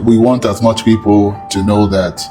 we want as much people to know that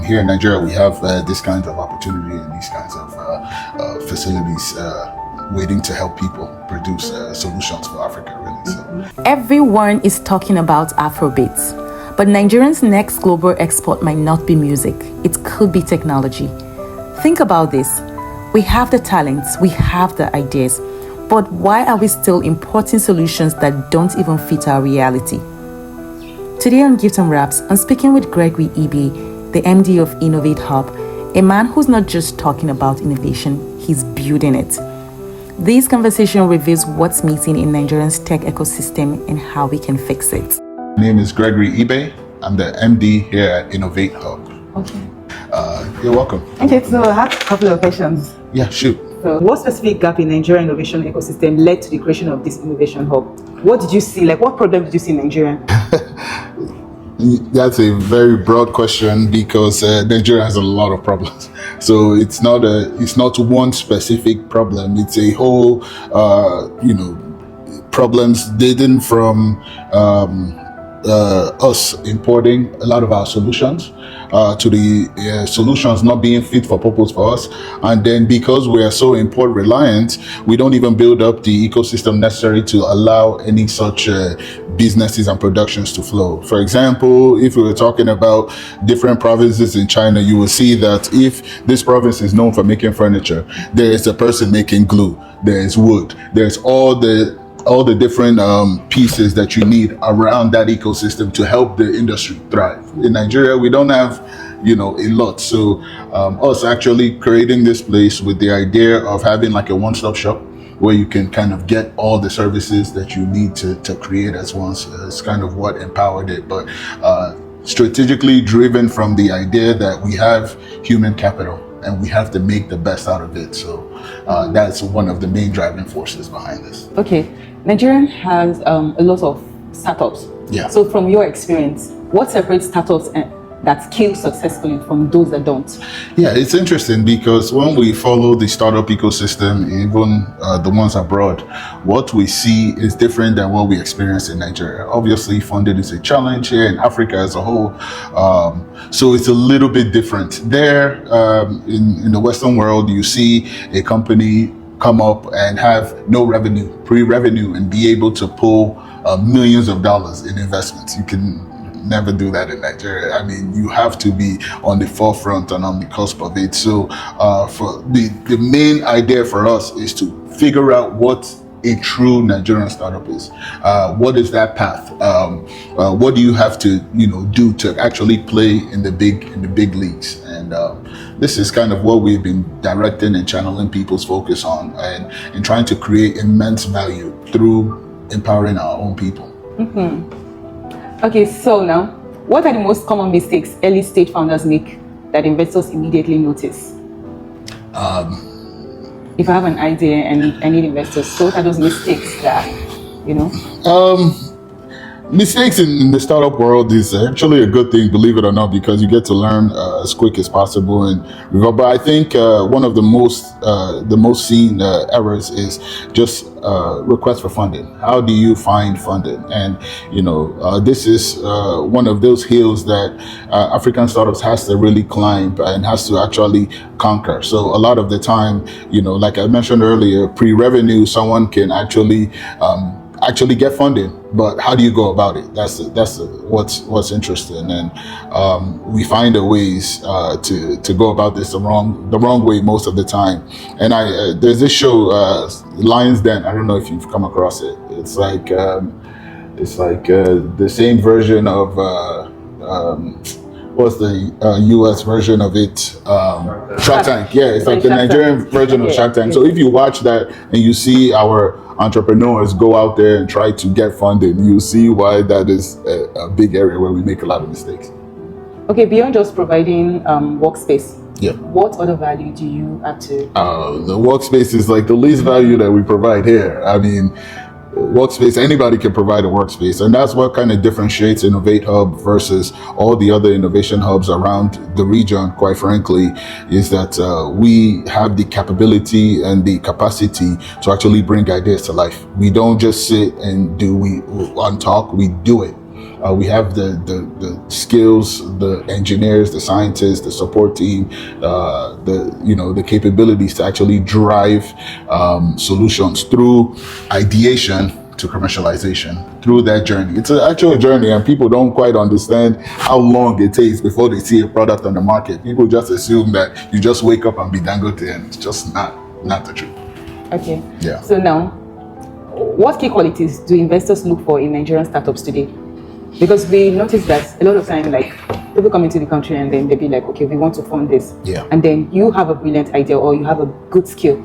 here in Nigeria we have this kind of opportunity and these kinds of facilities waiting to help people produce solutions for Africa, really. So. Everyone is talking about Afrobeats, but Nigeria's next global export might not be music. It could be technology. Think about this. We have the talents, we have the ideas, but why are we still importing solutions that don't even fit our reality? Today on Gift Unwraps, I'm speaking with Gregory Ibe, the MD of Innovate Hub, a man who's not just talking about innovation, he's building it. This conversation reveals what's missing in Nigeria's tech ecosystem and how we can fix it. My name is Gregory Ibe. I'm the MD here at Innovate Hub. Okay. You're welcome. Okay, so I have a couple of questions. Yeah, shoot. So what specific gap in Nigerian innovation ecosystem led to the creation of this innovation hub? What did you see? Like, what problem did you see in Nigeria? That's a very broad question because Nigeria has a lot of problems. So it's not one specific problem. It's a whole, problems dating from us importing a lot of our solutions to the solutions not being fit for purpose for us, and then because we are so import reliant, we don't even build up the ecosystem necessary to allow any such businesses and productions to flow. For example, if we were talking about different provinces in China, you will see that if this province is known for making furniture, there is a person making glue, there is wood, there's all the different pieces that you need around that ecosystem to help the industry thrive. In Nigeria, we don't have, a lot. So us actually creating this place with the idea of having like a one-stop shop where you can kind of get all the services that you need to create as once is kind of what empowered it. But strategically driven from the idea that we have human capital and we have to make the best out of it. So that's one of the main driving forces behind this. Okay. Nigeria has a lot of startups. Yeah. So from your experience, what separates startups that scale successfully from those that don't? Yeah, it's interesting because when we follow the startup ecosystem, even the ones abroad, what we see is different than what we experience in Nigeria. Obviously, funding is a challenge here in Africa as a whole. So it's a little bit different. There, in the Western world, you see a company come up and have no revenue, pre-revenue, and be able to pull millions of dollars in investments. You can never do that in Nigeria. I mean, you have to be on the forefront and on the cusp of it. So for the main idea for us is to figure out what a true Nigerian startup is. What is that path? What do you have to do to actually play in the big leagues? And this is kind of what we've been directing and channeling people's focus on, and trying to create immense value through empowering our own people. Mm-hmm. Okay, so now, what are the most common mistakes early stage founders make that investors immediately notice? If I have an idea and I need investors, so what are those mistakes that, Mistakes in the startup world is actually a good thing, believe it or not, because you get to learn as quick as possible. But I think one of the most seen errors is just request for funding. How do you find funding? And this is one of those hills that African startups has to really climb and has to actually conquer. So a lot of the time, like I mentioned earlier, pre-revenue, someone can actually get funding, but how do you go about it? That's what's interesting, and we find the ways to go about this the wrong way most of the time. And there's this show, Lion's Den. I don't know if you've come across it. It's like the same version of what's the US version of it? Shark Tank. Yeah, it's like the Nigerian version of Shark Tank. So if you watch that and you see our entrepreneurs go out there and try to get funding, you see why that is a big area where we make a lot of mistakes. Okay, beyond just providing workspace, yeah, what other value do you add to? The workspace is like the least value that we provide here. I mean, workspace, anybody can provide a workspace, and that's what kind of differentiates Innovate Hub versus all the other innovation hubs around the region, quite frankly, is that we have the capability and the capacity to actually bring ideas to life. We don't just sit and talk, we do it. We have the skills, the engineers, the scientists, the support team, the capabilities to actually drive solutions through ideation to commercialization through that journey. It's an actual journey, and people don't quite understand how long it takes before they see a product on the market. People just assume that you just wake up and be Dangote, and it's just not the truth. Okay. Yeah. So now, what key qualities do investors look for in Nigerian startups today? Because we notice that a lot of time, like, people come into the country and then they be like, okay, we want to fund this. Yeah. And then you have a brilliant idea or you have a good skill.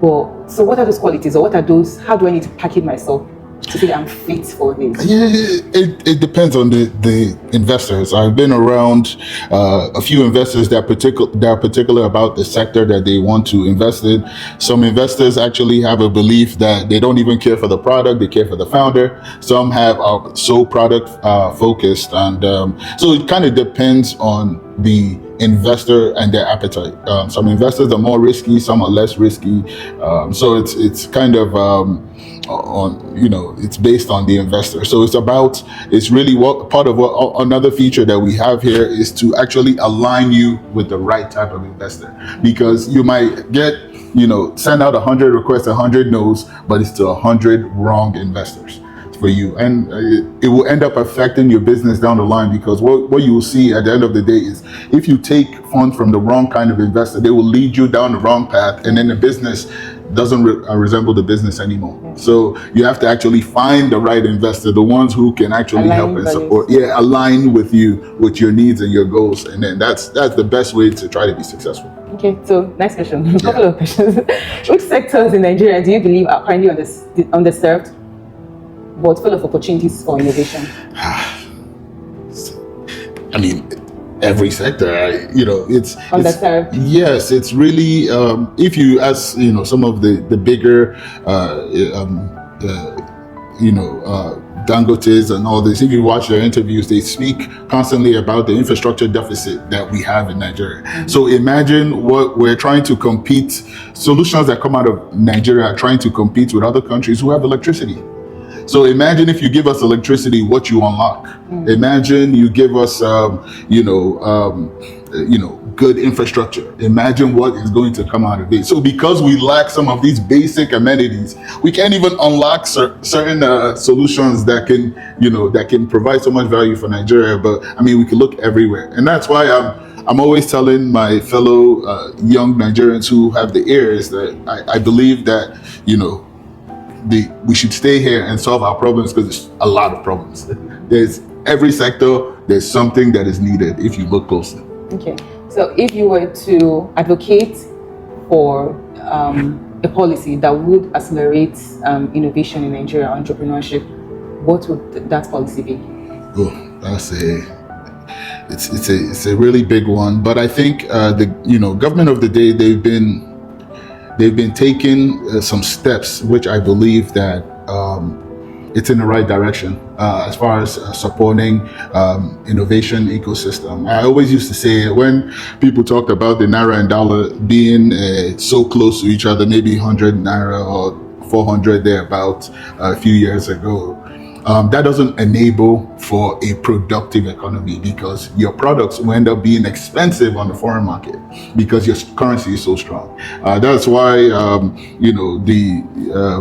But so what are those qualities, or what are those, how do I need to package myself to say that I'm fit for this? Yeah, it depends on the investors. I've been around a few investors that are particular about the sector that they want to invest in. Some investors actually have a belief that they don't even care for the product; they care for the founder. Some have so product focused, and so it kind of depends on the investor and their appetite. Some investors are more risky, some are less risky. So it's kind of it's based on the investor. So it's really another feature that we have here is to actually align you with the right type of investor, because you might get, send out 100 requests, 100 no's, but it's to 100 wrong investors for you, and it will end up affecting your business down the line, because what you will see at the end of the day is if you take funds from the wrong kind of investor, they will lead you down the wrong path, and then the business doesn't resemble the business anymore. So you have to actually find the right investor, the ones who can actually help and support, align with you, with your needs and your goals, and then that's the best way to try to be successful. Okay, so next question, a couple of questions. Which sectors in Nigeria do you believe are currently underserved but full of opportunities for innovation? I mean, every sector, it's underserved. Yes, it's really if you ask some of the bigger Dangotes and all this, if you watch their interviews, they speak constantly about the infrastructure deficit that we have in Nigeria. Mm-hmm. So imagine what we're trying to compete, solutions that come out of Nigeria are trying to compete with other countries who have electricity. So imagine if you give us electricity, what you unlock. Mm. Imagine you give us, good infrastructure. Imagine what is going to come out of it. So because we lack some of these basic amenities, we can't even unlock certain solutions that can provide so much value for Nigeria. But I mean, we can look everywhere, and that's why I'm always telling my fellow young Nigerians who have the ears that I believe that we should stay here and solve our problems, because there's a lot of problems. There's every sector, there's something that is needed if you look closely. Okay, so if you were to advocate for a policy that would accelerate innovation in Nigeria, entrepreneurship, what would that policy be? Oh, it's a really big one. But I think the government of the day, they've been taking some steps, which I believe that it's in the right direction as far as supporting innovation ecosystem. I always used to say, when people talked about the Naira and dollar being so close to each other, maybe 100 Naira or 400 thereabout a few years ago, that doesn't enable for a productive economy, because your products will end up being expensive on the foreign market because your currency is so strong. That's why the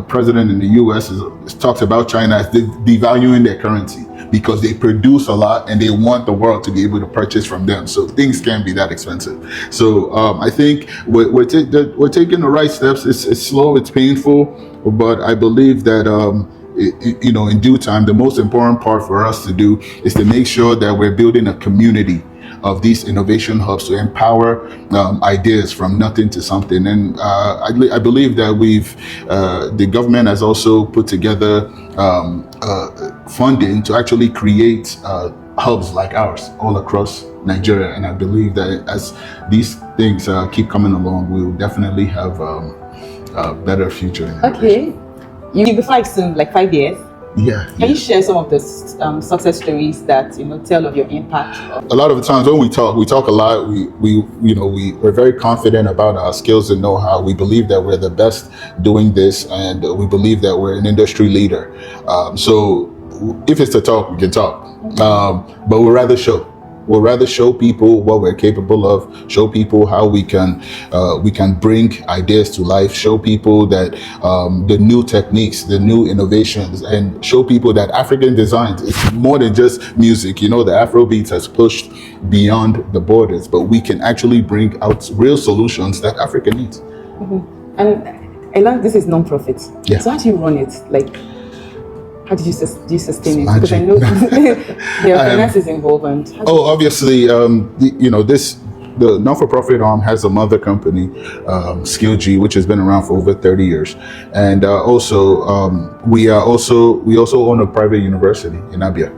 president in the U.S. talks about China as devaluing their currency, because they produce a lot and they want the world to be able to purchase from them. So things can't be that expensive. So I think we're taking the right steps. It's slow, it's painful, but I believe that in due time, the most important part for us to do is to make sure that we're building a community of these innovation hubs to empower ideas from nothing to something. And I believe that the government has also put together funding to actually create hubs like ours all across Nigeria. And I believe that as these things keep coming along, we'll definitely have a better future. Okay. You'll be fine soon, like 5 years. Yeah. Can you share some of the success stories that tell of your impact? A lot of the times when we talk a lot. We're very confident about our skills and know-how. We believe that we're the best doing this, and we believe that we're an industry leader. So if it's to talk, we can talk. But we'll rather show people what we're capable of, show people how we can bring ideas to life, show people that the new techniques, the new innovations, and show people that African design is more than just music. You know, the Afrobeats has pushed beyond the borders, but we can actually bring out real solutions that Africa needs. And I learned this is non-profit. Yeah. So how do you run it? Like, how do you sustain it? Magic. Because I know there are finances involved. And obviously, you know, the non-for-profit arm has a mother company, Skill G, which has been around for over 30 years, and we also own a private university in Abia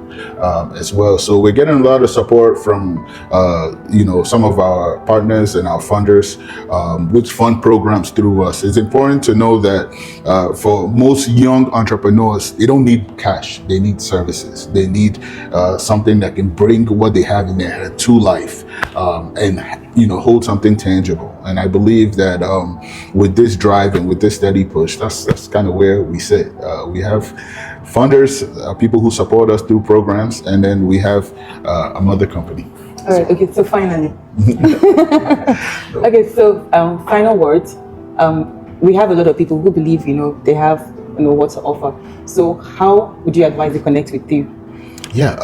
as well. So we're getting a lot of support from you know, some of our partners and our funders, which fund programs through us. It's important to know that for most young entrepreneurs, they don't need cash; they need services. They need something that can bring what they have in their head to life, and you know, hold something tangible. And I believe that with this drive and with this steady push, that's kind of where we sit. We have funders, people who support us through programs, and then we have a mother company. all right. Okay. So finally, okay. So final words. We have a lot of people who believe, you know, they have, you know, what to offer. So how would you advise they connect with you? Yeah,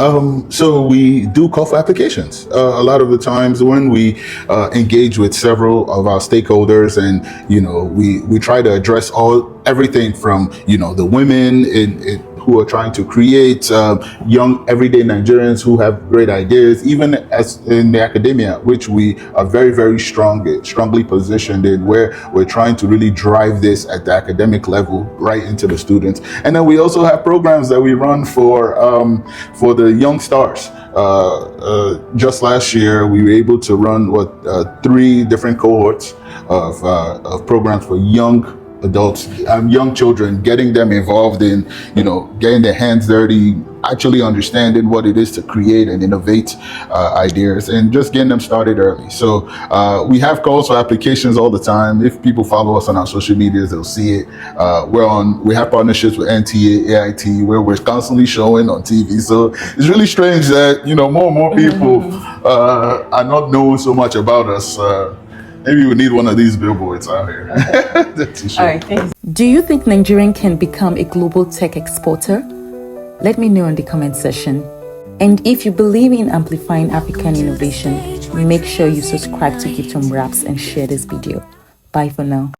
so we do call for applications. A lot of the times when we engage with several of our stakeholders, and you know, we try to address everything from, you know, the women who are trying to create young everyday Nigerians who have great ideas, even as in the academia, which we are very, very strongly positioned in, where we're trying to really drive this at the academic level right into the students. And then we also have programs that we run for the young stars. Just last year, we were able to run 3 different cohorts of programs for young adults, young children, getting them involved in, you know, getting their hands dirty, actually understanding what it is to create and innovate ideas, and just getting them started early. So we have calls for applications all the time. If people follow us on our social medias, they'll see it. We have partnerships with NTA, AIT, where we're constantly showing on TV. So it's really strange that, you know, more and more people are not knowing so much about us. Maybe we need one of these billboards out here. All right, thanks. Do you think Nigerian can become a global tech exporter? Let me know in the comment section. And if you believe in amplifying African innovation, make sure you subscribe to Gift Unwraps and share this video. Bye for now.